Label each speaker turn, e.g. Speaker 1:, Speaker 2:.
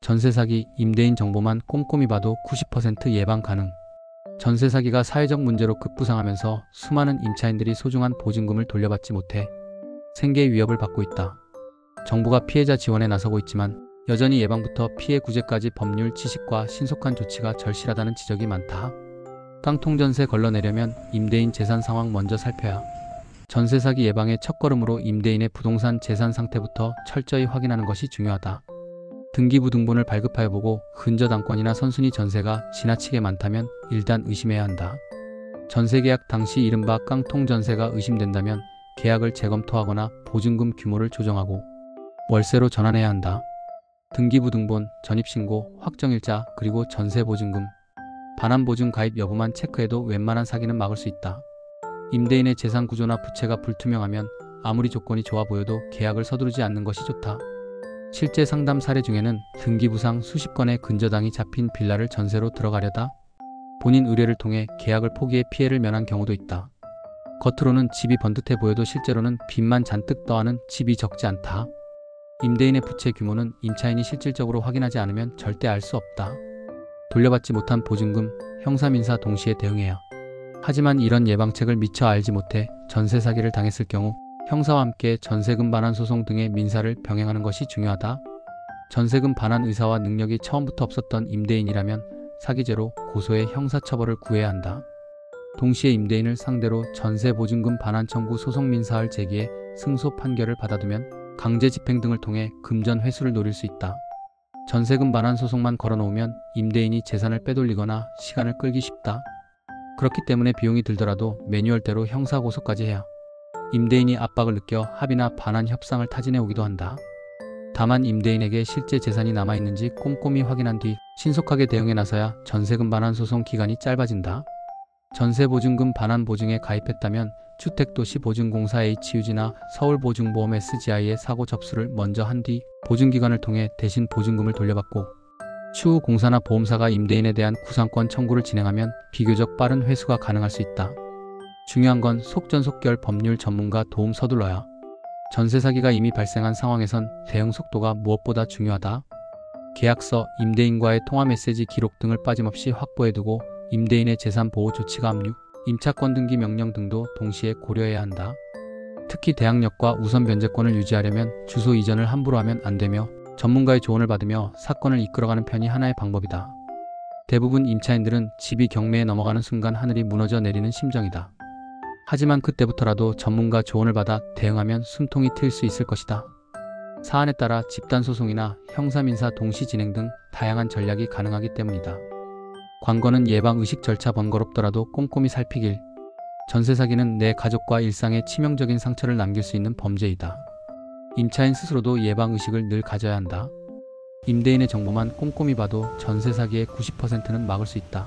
Speaker 1: 전세 사기, 임대인 정보만 꼼꼼히 봐도 90% 예방 가능. 전세 사기가 사회적 문제로 급부상하면서 수많은 임차인들이 소중한 보증금을 돌려받지 못해 생계 위협을 받고 있다. 정부가 피해자 지원에 나서고 있지만 여전히 예방부터 피해 구제까지 법률 지식과 신속한 조치가 절실하다는 지적이 많다. 깡통전세 걸러내려면 임대인 재산 상황 먼저 살펴야. 전세 사기 예방의 첫걸음으로 임대인의 부동산 재산 상태부터 철저히 확인하는 것이 중요하다. 등기부등본을 발급하여 보고 근저당권이나 선순위 전세가 지나치게 많다면 일단 의심해야 한다. 전세계약 당시 이른바 깡통전세가 의심된다면 계약을 재검토하거나 보증금 규모를 조정하고 월세로 전환해야 한다. 등기부등본, 전입신고, 확정일자, 그리고 전세보증금, 반환보증 가입 여부만 체크해도 웬만한 사기는 막을 수 있다. 임대인의 재산 구조나 부채가 불투명하면 아무리 조건이 좋아 보여도 계약을 서두르지 않는 것이 좋다. 실제 상담 사례 중에는 등기부상 수십 건의 근저당이 잡힌 빌라를 전세로 들어가려다 본인 의뢰를 통해 계약을 포기해 피해를 면한 경우도 있다. 겉으로는 집이 번듯해 보여도 실제로는 빚만 잔뜩 더하는 집이 적지 않다. 임대인의 부채 규모는 임차인이 실질적으로 확인하지 않으면 절대 알 수 없다. 돌려받지 못한 보증금, 형사민사 동시에 대응해야. 하지만 이런 예방책을 미처 알지 못해 전세 사기를 당했을 경우 형사와 함께 전세금 반환 소송 등의 민사를 병행하는 것이 중요하다. 전세금 반환 의사와 능력이 처음부터 없었던 임대인이라면 사기죄로 고소해 형사처벌을 구해야 한다. 동시에 임대인을 상대로 전세보증금 반환 청구 소송 민사를 제기해 승소 판결을 받아두면 강제 집행 등을 통해 금전 회수를 노릴 수 있다. 전세금 반환 소송만 걸어놓으면 임대인이 재산을 빼돌리거나 시간을 끌기 쉽다. 그렇기 때문에 비용이 들더라도 매뉴얼대로 형사고소까지 해야 임대인이 압박을 느껴 합의나 반환 협상을 타진해 오기도 한다. 다만 임대인에게 실제 재산이 남아있는지 꼼꼼히 확인한 뒤 신속하게 대응에 나서야 전세금 반환 소송 기간이 짧아진다. 전세보증금 반환 보증에 가입했다면 주택도시보증공사 HUG나 서울보증보험 SGI의 사고 접수를 먼저 한 뒤 보증기관을 통해 대신 보증금을 돌려받고 추후 공사나 보험사가 임대인에 대한 구상권 청구를 진행하면 비교적 빠른 회수가 가능할 수 있다. 중요한 건 속전속결 법률 전문가 도움 서둘러야. 전세 사기가 이미 발생한 상황에선 대응 속도가 무엇보다 중요하다. 계약서, 임대인과의 통화 메시지 기록 등을 빠짐없이 확보해두고 임대인의 재산 보호 조치가 압류, 임차권 등기 명령 등도 동시에 고려해야 한다. 특히 대항력과 우선 변제권을 유지하려면 주소 이전을 함부로 하면 안 되며 전문가의 조언을 받으며 사건을 이끌어가는 편이 하나의 방법이다. 대부분 임차인들은 집이 경매에 넘어가는 순간 하늘이 무너져 내리는 심정이다. 하지만 그때부터라도 전문가 조언을 받아 대응하면 숨통이 트일 수 있을 것이다. 사안에 따라 집단소송이나 형사민사 동시 진행 등 다양한 전략이 가능하기 때문이다. 관건은 예방의식 절차 번거롭더라도 꼼꼼히 살피길. 전세 사기는 내 가족과 일상에 치명적인 상처를 남길 수 있는 범죄이다. 임차인 스스로도 예방의식을 늘 가져야 한다. 임대인의 정보만 꼼꼼히 봐도 전세 사기의 90%는 막을 수 있다.